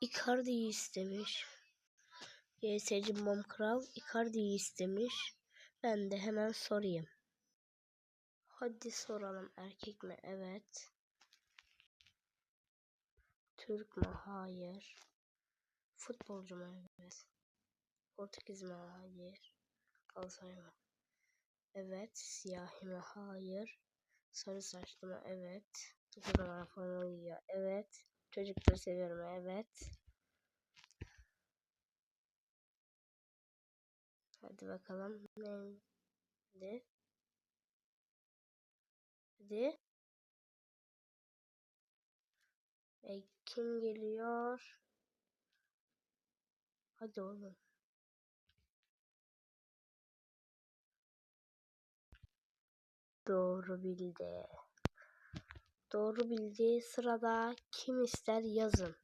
Icardi'yi istemiş. YSC Mom Kral Icardi'yi istemiş. Ben de hemen sorayım. Hadi soralım, erkek mi? Evet. Türk mü? Hayır. Futbolcu mu? Evet. Portekiz mi? Hayır. Galatasaray mı? Evet. Siyahi mi? Hayır. Sarı saçlı mı? Evet. 9 numara falan giyiyor. Evet. Çocukları seviyorum. Evet. Hadi bakalım. Neydi? Hadi. Kim geliyor? Hadi oğlum. Doğru bildi. Doğru bildiği sırada kim ister yazın.